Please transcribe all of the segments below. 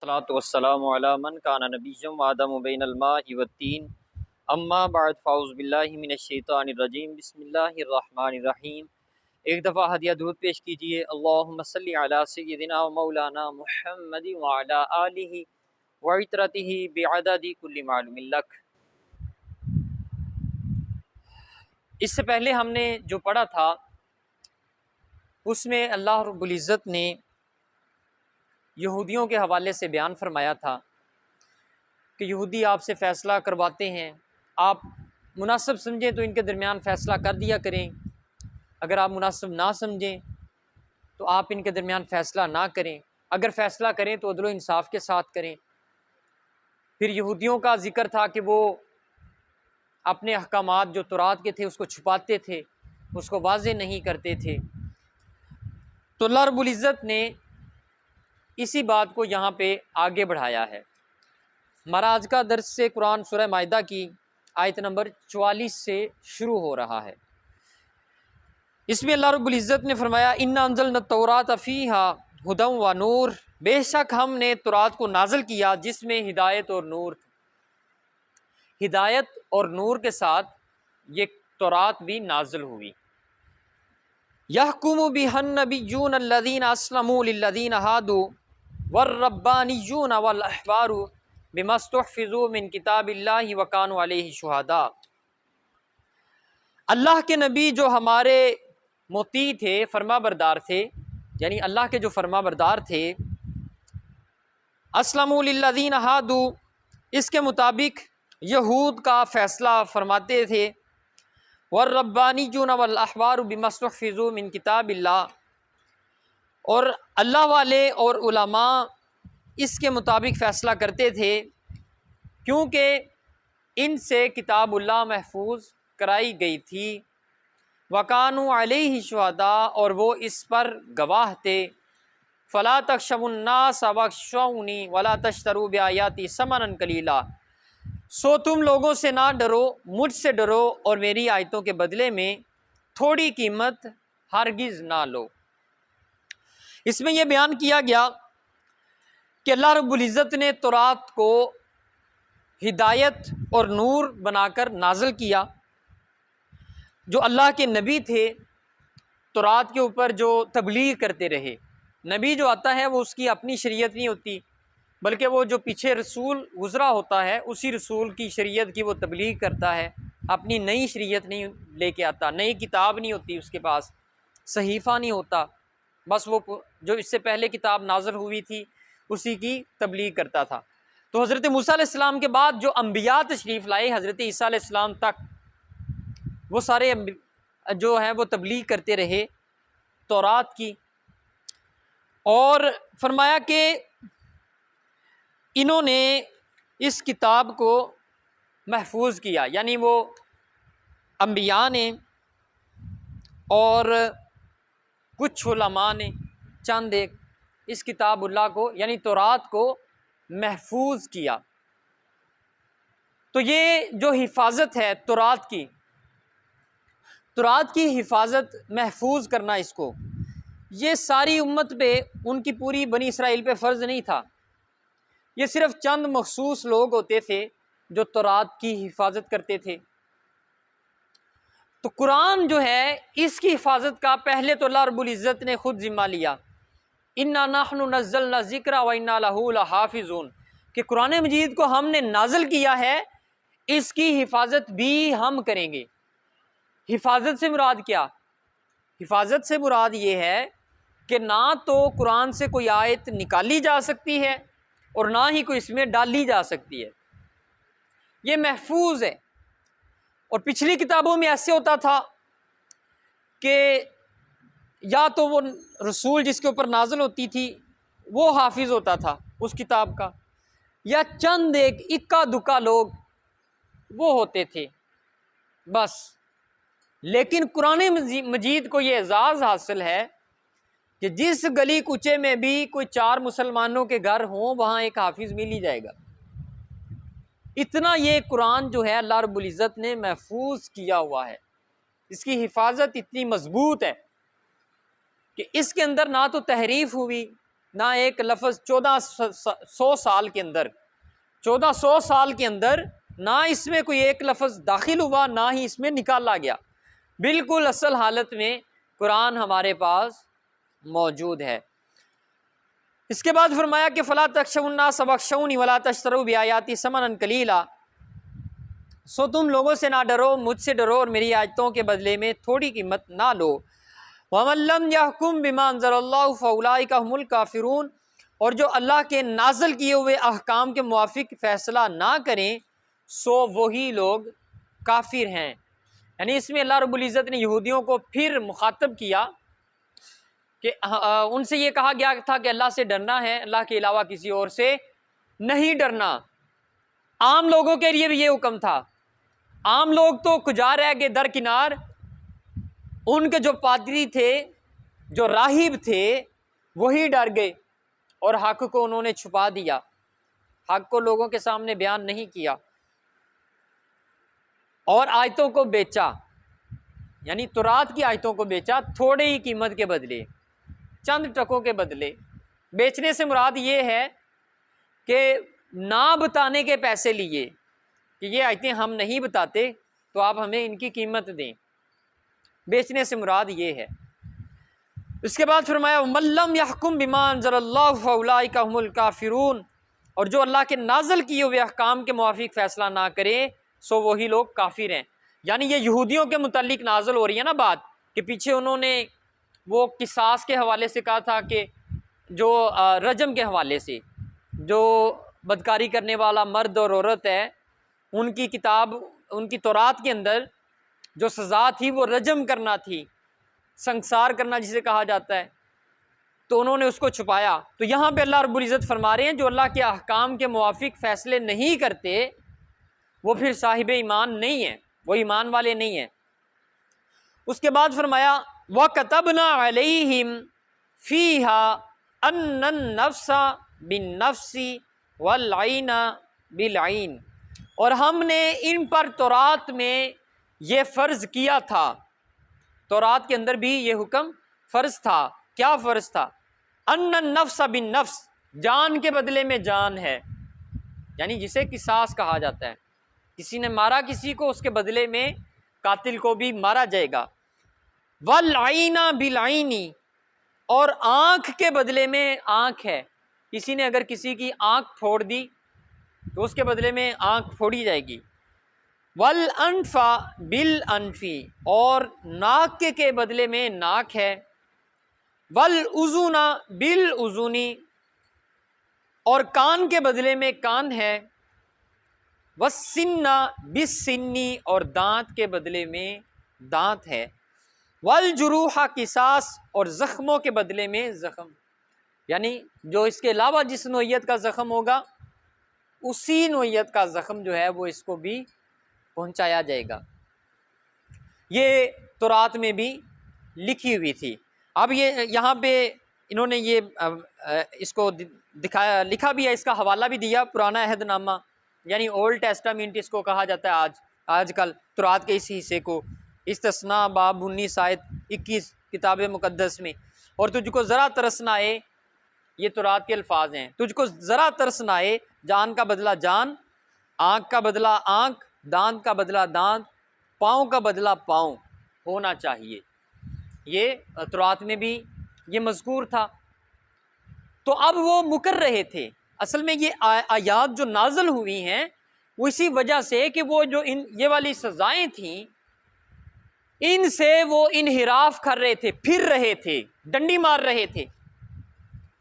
والصلاة والسلام علی من کان نبیا وآدم بین الماء والطین اما بعد فاعوذ باللہ من الشیطان الرجیم بسم اللہ الرحمن الرحیم۔ ایک دفعہ ہدیہ درود پیش کیجئے۔ اللہم صلی علی سیدنا و مولانا محمد وعلی آلہ وعطرتہ بعدد کل معلوم لک۔ اس سے پہلے ہم نے جو پڑھا تھا اس میں اللہ رب العزت نے یہودیوں کے حوالے سے بیان فرمایا تھا کہ یہودی آپ سے فیصلہ کرواتے ہیں، آپ مناسب سمجھیں تو ان کے درمیان فیصلہ کر دیا کریں، اگر آپ مناسب نہ سمجھیں تو آپ ان کے درمیان فیصلہ نہ کریں، اگر فیصلہ کریں تو عدل و انصاف کے ساتھ کریں۔ پھر یہودیوں کا ذکر تھا کہ وہ اپنے احکامات جو تورات کے تھے اس کو چھپاتے تھے، اس کو واضح نہیں کرتے تھے۔ تو اللہ رب العزت نے اسی بات کو یہاں پہ آگے بڑھایا ہے۔ ہمارا آج کا درس سے قرآن سورہ مائدہ کی آیت نمبر 44 سے شروع ہو رہا ہے۔ اس میں اللہ رب العزت نے فرمایا اِنَّا أَنزَلْنَا التَّوْرَاةَ فِيهَا هُدًى وَنُورٌ، بے شک ہم نے تورات کو نازل کیا جس میں ہدایت اور نور تھی۔ ہدایت اور نور کے ساتھ یہ تورات بھی نازل ہوئی۔ يَحْكُمُ بِهَا النَّبِيُّونَ الَّذِينَ أَسْلَمُوا لِلَّذِينَ هَادُوا وَالرَّبَّانِيُّونَ وَالْأَحْبَارُ بِمَا اسْتُحْفِظُوا مِنْ كِتَابِ اللَّهِ وَكَانُوا عَلَيْهِ شُهَدَاءَ۔ اللہ کے نبی جو ہمارے مطیع تھے، فرما بردار تھے، یعنی اللہ کے جو فرما بردار تھے، اسلموا للذین ہادوا، اس کے مطابق یہود کا فیصلہ فرماتے تھے، والربانیون والاحبار بما استحفظوا من کتاب اللہ، اور اللہ والے اور علماء اس کے مطابق فیصلہ کرتے تھے کیونکہ ان سے کتاب اللہ محفوظ کرائی گئی تھی۔ وَكَانُوا عَلَيْهِ شُهَدَاءَ، اور وہ اس پر گواہ تھے۔ فَلَا تَخْشَوُا النَّاسَ وَاخْشَوْنِي وَلَا تَشْتَرُوا بِآيَاتِي ثَمَنًا قَلِيلًا، سو تم لوگوں سے نہ ڈرو، مجھ سے ڈرو اور میری آیتوں کے بدلے میں تھوڑی قیمت ہرگز نہ لو۔ اس میں یہ بیان کیا گیا کہ اللہ رب العزت نے تورات کو ہدایت اور نور بنا کر نازل کیا۔ جو اللہ کے نبی تھے تورات کے اوپر جو تبلیغ کرتے رہے، نبی جو آتا ہے وہ اس کی اپنی شریعت نہیں ہوتی بلکہ وہ جو پیچھے رسول گزرا ہوتا ہے اسی رسول کی شریعت کی وہ تبلیغ کرتا ہے، اپنی نئی شریعت نہیں لے کے آتا، نئی کتاب نہیں ہوتی اس کے پاس، صحیفہ نہیں ہوتا، بس وہ جو اس سے پہلے کتاب نازل ہوئی تھی اسی کی تبلیغ کرتا تھا۔ تو حضرت موسیٰ علیہ السلام کے بعد جو انبیاء تشریف لائے حضرت عیسیٰ علیہ السلام تک، وہ سارے جو ہیں وہ تبلیغ کرتے رہے تورات کی، اور فرمایا کہ انہوں نے اس کتاب کو محفوظ کیا، یعنی وہ انبیاء نے اور کچھ علماء نے چند ایک اس کتاب اللہ کو یعنی تورات کو محفوظ کیا۔ تو یہ جو حفاظت ہے تورات کی حفاظت، محفوظ کرنا اس کو، یہ ساری امت پہ، ان کی پوری بنی اسرائیل پہ فرض نہیں تھا، یہ صرف چند مخصوص لوگ ہوتے تھے جو تورات کی حفاظت کرتے تھے۔ تو قرآن جو ہے اس کی حفاظت کا پہلے تو اللہ رب العزت نے خود ذمہ لیا، اِنَّا نَحْنُ نَزَّلْنَا الذِّكْرَ وَإِنَّا لَهُ لَحَافِظُونَ، کہ قرآن مجید کو ہم نے نازل کیا ہے، اس کی حفاظت بھی ہم کریں گے۔ حفاظت سے مراد کیا؟ حفاظت سے مراد یہ ہے کہ نہ تو قرآن سے کوئی آیت نکالی جا سکتی ہے اور نہ ہی کوئی اس میں ڈالی جا سکتی ہے، یہ محفوظ ہے۔ اور پچھلی کتابوں میں ایسے ہوتا تھا کہ یا تو وہ رسول جس کے اوپر نازل ہوتی تھی وہ حافظ ہوتا تھا اس کتاب کا، یا چند ایک اکا دکا لوگ وہ ہوتے تھے بس۔ لیکن قرآن مجید کو یہ اعزاز حاصل ہے کہ جس گلی کوچے میں بھی کوئی 4 مسلمانوں کے گھر ہوں وہاں ایک حافظ مل ہی جائے گا۔ اتنا یہ قرآن جو ہے اللہ رب العزت نے محفوظ کیا ہوا ہے، اس کی حفاظت اتنی مضبوط ہے کہ اس کے اندر نہ تو تحریف ہوئی، نہ ایک لفظ 1400 سال کے اندر، 1400 سال کے اندر نہ اس میں کوئی ایک لفظ داخل ہوا، نہ ہی اس میں نکالا گیا، بالکل اصل حالت میں قرآن ہمارے پاس موجود ہے۔ اس کے بعد فرمایا کہ فَلَا تَخْشَوُا النَّاسَ وَاخْشَوْنِی وَلَا تَشْتَرُوا بِآیَاتِی ثَمَنًا قَلِیلًا، سو تم لوگوں سے نہ ڈرو، مجھ سے ڈرو اور میری آیتوں کے بدلے میں تھوڑی قیمت نہ لو۔ وَمَن لَّمْ يَحْكُم بِمَا أَنزَلَ اللَّهُ فَأُولَٰئِکَ هُمُ الْکَافِرُونَ، اور جو اللہ کے نازل کیے ہوئے احکام کے موافق فیصلہ نہ کریں سو وہی لوگ کافر ہیں۔ یعنی اس میں اللہ رب العزت نے یہودیوں کو پھر مخاطب کیا کہ ان سے یہ کہا گیا تھا کہ اللہ سے ڈرنا ہے، اللہ کے علاوہ کسی اور سے نہیں ڈرنا۔ عام لوگوں کے لیے بھی یہ حکم تھا، عام لوگ تو کجا رہ گئے درکنار، ان کے جو پادری تھے، جو راہب تھے، وہی ڈر گئے اور حق کو انہوں نے چھپا دیا، حق کو لوگوں کے سامنے بیان نہیں کیا اور آیتوں کو بیچا، یعنی تورات کی آیتوں کو بیچا تھوڑے ہی قیمت کے بدلے، چند ٹکوں کے بدلے۔ بیچنے سے مراد یہ ہے کہ نہ بتانے کے پیسے لیے کہ یہ آیتیں ہم نہیں بتاتے تو آپ ہمیں ان کی قیمت دیں، بیچنے سے مراد یہ ہے۔ اس کے بعد فرمایا وَمَن لَّمْ يَحْكُم بِمَا أَنزَلَ اللَّهُ فَأُولَٰئِکَ هُمُ الْکَافِرُونَ، اور جو اللہ کے نازل کیے ہوئے احکام کے موافق فیصلہ نہ کرے سو وہی لوگ کافر ہیں۔ یعنی یہ یہودیوں کے متعلق نازل ہو رہی ہے نا بات، کہ پیچھے انہوں نے وہ قصاص کے حوالے سے کہا تھا کہ جو رجم کے حوالے سے، جو بدکاری کرنے والا مرد اور عورت ہے ان کی کتاب، ان کی تورات کے اندر جو سزا تھی وہ رجم کرنا تھی، سنگسار کرنا جسے کہا جاتا ہے، تو انہوں نے اس کو چھپایا۔ تو یہاں پہ اللہ رب العزت فرما رہے ہیں جو اللہ کے احکام کے موافق فیصلے نہیں کرتے وہ پھر صاحب ایمان نہیں ہیں، وہ ایمان والے نہیں ہیں۔ اس کے بعد فرمایا وَكَتَبْنَا عَلَيْهِمْ فِيهَا أَنَّ النَّفْسَ بِالنَّفْسِ وَالْعَيْنَ بِالْعَيْنِ، اور ہم نے ان پر تورات میں یہ فرض کیا تھا، تورات کے اندر بھی یہ حکم فرض تھا۔ کیا فرض تھا؟ ان النفس بالنفس، جان کے بدلے میں جان ہے، یعنی جسے قصاص کہا جاتا ہے، کسی نے مارا کسی کو، اس کے بدلے میں قاتل کو بھی مارا جائے گا۔ والعین بالعین، اور آنکھ کے بدلے میں آنکھ ہے، کسی نے اگر کسی کی آنکھ پھوڑ دی تو اس کے بدلے میں آنکھ پھوڑی جائے گی۔ والانف بالانف، اور ناک کے بدلے میں ناک ہے۔ والاذن بالاذن، اور کان کے بدلے میں کان ہے۔ والسن بالسن، اور دانت کے بدلے میں دانت ہے۔ والجروح قصاص، اور زخموں کے بدلے میں زخم، یعنی جو اس کے علاوہ جس نوعیت کا زخم ہوگا اسی نوعیت کا زخم جو ہے وہ اس کو بھی پہنچایا جائے گا۔ یہ تورات میں بھی لکھی ہوئی تھی۔ اب یہ یہاں پہ انہوں نے یہ اس کو دکھایا، لکھا بھی ہے، اس کا حوالہ بھی دیا، پرانا عہد نامہ یعنی اولڈ ٹیسٹامنٹ اس کو کہا جاتا ہے آج کل، تورات کے اس حصے کو، استثناء باب 19 آیت 21 کتاب مقدس میں۔ اور تجھ کو ذرا ترس نہ آئے، یہ تورات کے الفاظ ہیں، تجھ کو ذرا ترس نہ آئے، جان کا بدلہ جان، آنکھ کا بدلہ آنکھ، دانت کا بدلہ دانت، پاؤں کا بدلہ پاؤں ہونا چاہیے۔ یہ تورات میں بھی یہ مذکور تھا۔ تو اب وہ مکر رہے تھے، اصل میں یہ آیات جو نازل ہوئی ہیں وہ اسی وجہ سے کہ وہ جو یہ والی سزائیں تھیں ان سے وہ انحراف کر رہے تھے، پھر رہے تھے، ڈنڈی مار رہے تھے،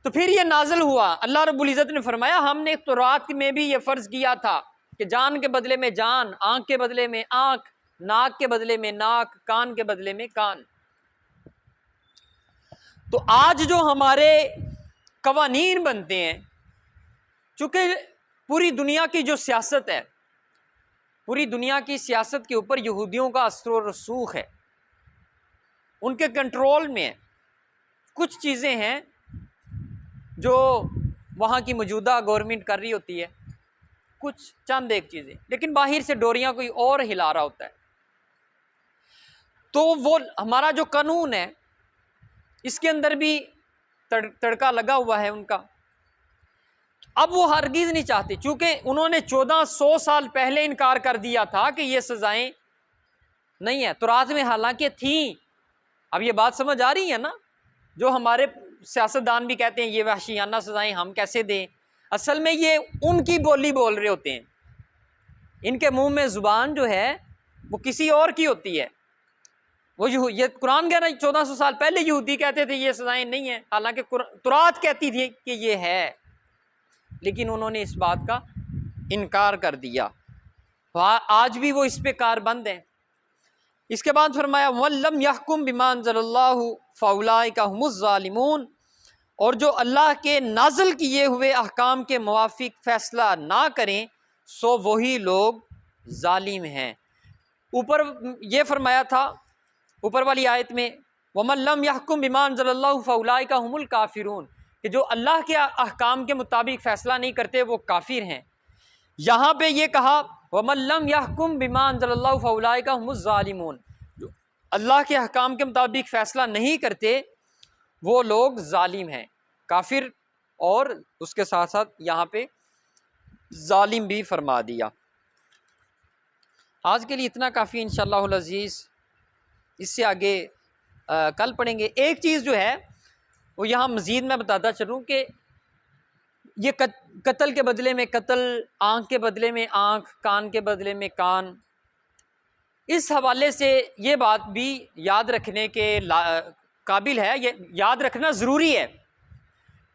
تو پھر یہ نازل ہوا۔ اللہ رب العزت نے فرمایا ہم نے تورات میں بھی یہ فرض کیا تھا کہ جان کے بدلے میں جان، آنکھ کے بدلے میں آنکھ، ناک کے بدلے میں ناک، کان کے بدلے میں کان۔ تو آج جو ہمارے قوانین بنتے ہیں، چونکہ پوری دنیا کی جو سیاست ہے، پوری دنیا کی سیاست کے اوپر یہودیوں کا اثر و رسوخ ہے، ان کے کنٹرول میں کچھ چیزیں ہیں جو وہاں کی موجودہ گورنمنٹ کر رہی ہوتی ہے، کچھ چند ایک چیزیں، لیکن باہر سے ڈوریاں کوئی اور ہلا رہا ہوتا ہے۔ تو وہ ہمارا جو قانون ہے اس کے اندر بھی تڑکا لگا ہوا ہے ان کا۔ اب وہ ہرگز نہیں چاہتے، چونکہ انہوں نے 1400 سال پہلے انکار کر دیا تھا کہ یہ سزائیں نہیں ہیں، تورات میں حالانکہ تھیں۔ اب یہ بات سمجھ آ رہی ہے نا؟ جو ہمارے سیاستدان بھی کہتے ہیں یہ وحشیانہ سزائیں ہم کیسے دیں، اصل میں یہ ان کی بولی بول رہے ہوتے ہیں، ان کے منہ میں زبان جو ہے وہ کسی اور کی ہوتی ہے۔ وہ یہ قرآن کہہ رہا ہے 1400 سال پہلے یہودی کہتے تھے یہ سزائیں نہیں ہیں، حالانکہ تورات کہتی تھی کہ یہ ہے، لیکن انہوں نے اس بات کا انکار کر دیا۔ آج بھی وہ اس پہ کاربند ہیں۔ اس کے بعد فرمایا وَلَّمْ يَحْكُمْ بِمَا أَنزَلَ اللَّهُ فَأُولَٰئِكَ هُمُ الظَّالِمُونَ، اور جو اللہ کے نازل کیے ہوئے احکام کے موافق فیصلہ نہ کریں سو وہی لوگ ظالم ہیں۔ اوپر یہ فرمایا تھا اوپر والی آیت میں وَمَن لَّمْ يَحْكُمْ بِمَا أَنزَلَ اللَّهُ فَأُولَٰئِكَ هُمُ الْكَافِرُونَ، کہ جو اللہ کے احکام کے مطابق فیصلہ نہیں کرتے وہ کافر ہیں۔ یہاں پہ یہ کہا وَمَن لَّمْ يَحْكُمْ بِمَا أَنزَلَ اللَّهُ فَأُولَٰئِكَ هُمُ الظَّالِمُونَ، جو اللہ کے احکام کے مطابق فیصلہ نہیں کرتے وہ لوگ ظالم ہیں، کافر، اور اس کے ساتھ ساتھ یہاں پہ ظالم بھی فرما دیا۔ آج کے لیے اتنا کافی انشاءاللہ العزیز، اس سے آگے کل پڑھیں گے۔ ایک چیز جو ہے وہ یہاں مزید میں بتاتا چلوں کہ یہ قتل کے بدلے میں قتل، آنکھ کے بدلے میں آنکھ، کان کے بدلے میں کان، اس حوالے سے یہ بات بھی یاد رکھنے کے قابل ہے، یہ یاد رکھنا ضروری ہے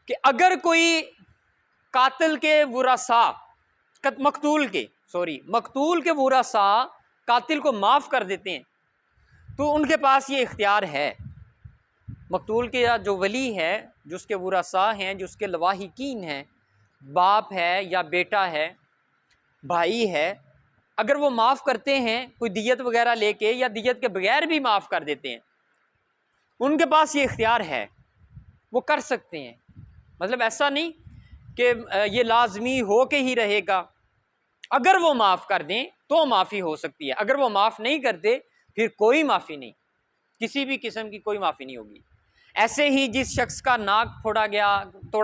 کہ اگر کوئی قاتل کے ورثاء، مقتول کے ورثاء قاتل کو معاف کر دیتے ہیں تو ان کے پاس یہ اختیار ہے۔ مقتول کے یا جو ولی ہے، جو اس کے ورثاء ہیں، جو اس کے لواحقین ہیں، باپ ہے یا بیٹا ہے، بھائی ہے، اگر وہ معاف کرتے ہیں کوئی دیت وغیرہ لے کے یا دیت کے بغیر بھی معاف کر دیتے ہیں، ان کے پاس یہ اختیار ہے، وہ کر سکتے ہیں۔ مطلب ایسا نہیں کہ یہ لازمی ہو کے ہی رہے گا، اگر وہ معاف کر دیں تو معافی ہو سکتی ہے، اگر وہ معاف نہیں کرتے پھر کوئی معافی نہیں، کسی بھی قسم کی کوئی معافی نہیں ہوگی۔ ایسے ہی جس شخص کا ناک توڑا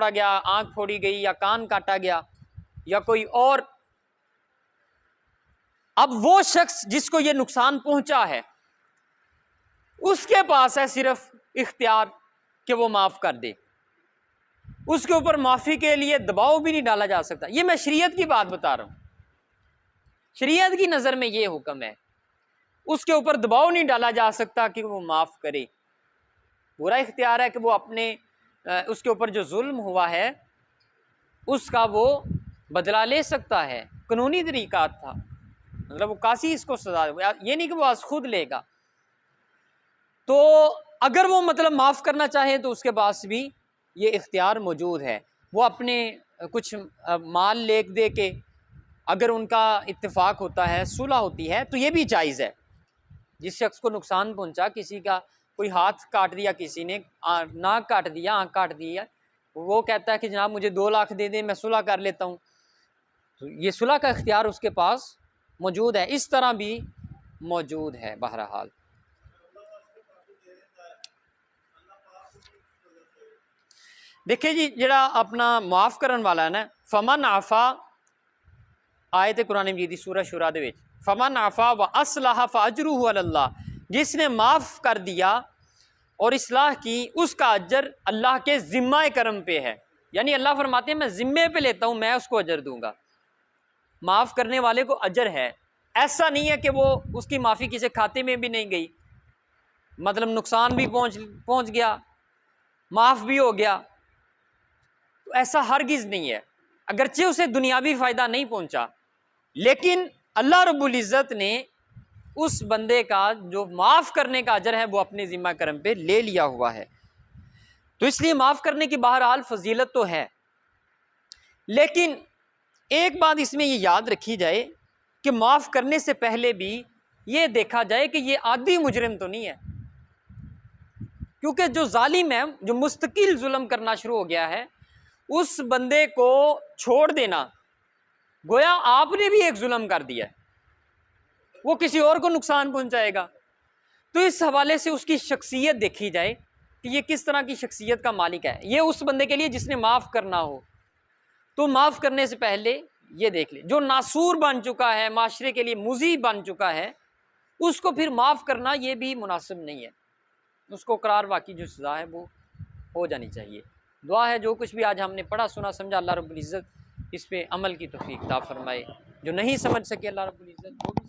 گیا، آنکھ پھوڑی گئی یا کان کاٹا گیا یا کوئی اور، اب وہ شخص جس کو یہ نقصان پہنچا ہے اس کے پاس ہے صرف اختیار کہ وہ معاف کر دے، اس کے اوپر معافی کے لیے دباؤ بھی نہیں ڈالا جا سکتا۔ یہ میں شریعت کی بات بتا رہا ہوں، شریعت کی نظر میں یہ حکم ہے، اس کے اوپر دباؤ نہیں ڈالا جا سکتا کہ وہ معاف کرے۔ پورا اختیار ہے کہ وہ اپنے اس کے اوپر جو ظلم ہوا ہے اس کا وہ بدلہ لے سکتا ہے، قانونی طریقات تھا، مطلب وہ قاضی اس کو سزا دے، یہ نہیں کہ وہ خود لے گا۔ تو اگر وہ مطلب معاف کرنا چاہے تو اس کے پاس بھی یہ اختیار موجود ہے، وہ اپنے کچھ مال لے دے کے، اگر ان کا اتفاق ہوتا ہے، صلح ہوتی ہے تو یہ بھی جائز ہے۔ جس شخص کو نقصان پہنچا، کسی کا کوئی ہاتھ کاٹ دیا، کسی نے ناک کاٹ دیا، آنکھ کاٹ دیا، وہ کہتا ہے کہ جناب مجھے 2 لاکھ دے دیں، میں صلح کر لیتا ہوں، تو یہ صلح کا اختیار اس کے پاس موجود ہے، اس طرح بھی موجود ہے۔ بہرحال دیکھیں جی، جڑا اپنا معاف کرن والا ہے نا، فمن عفا، آیت قرآن مجید سورہ شورا دے وچ، فمن عفا واصلح فاجرہ علی اللہ، جس نے معاف کر دیا اور اصلاح کی اس کا اجر اللہ کے ذمہ کرم پہ ہے، یعنی اللہ فرماتے ہیں میں ذمے پہ لیتا ہوں، میں اس کو اجر دوں گا، معاف کرنے والے کو اجر ہے۔ ایسا نہیں ہے کہ وہ اس کی معافی کسی کھاتے میں بھی نہیں گئی، مطلب نقصان بھی پہنچ گیا، معاف بھی ہو گیا، تو ایسا ہرگز نہیں ہے، اگرچہ اسے دنیاوی فائدہ نہیں پہنچا، لیکن اللہ رب العزت نے اس بندے کا جو معاف کرنے کا اجر ہے وہ اپنے ذمہ کرم پہ لے لیا ہوا ہے۔ تو اس لیے معاف کرنے کی بہرحال فضیلت تو ہے، لیکن ایک بات اس میں یہ یاد رکھی جائے کہ معاف کرنے سے پہلے بھی یہ دیکھا جائے کہ یہ عادی مجرم تو نہیں ہے، کیونکہ جو ظالم ہے، جو مستقل ظلم کرنا شروع ہو گیا ہے، اس بندے کو چھوڑ دینا گویا آپ نے بھی ایک ظلم کر دیا ہے، وہ کسی اور کو نقصان پہنچائے گا۔ تو اس حوالے سے اس کی شخصیت دیکھی جائے کہ یہ کس طرح کی شخصیت کا مالک ہے۔ یہ اس بندے کے لیے جس نے معاف کرنا ہو، تو معاف کرنے سے پہلے یہ دیکھ لے۔ جو ناسور بن چکا ہے، معاشرے کے لیے مضی بن چکا ہے، اس کو پھر معاف کرنا یہ بھی مناسب نہیں ہے، اس کو قرار واقعی جو سزا ہے وہ ہو جانی چاہیے۔ دعا ہے جو کچھ بھی آج ہم نے پڑھا سنا سمجھا، اللہ رب العزت اس پہ عمل کی توفیق عطا فرمائے۔ جو نہیں سمجھ سکے اللہ رب العزت وہ بھی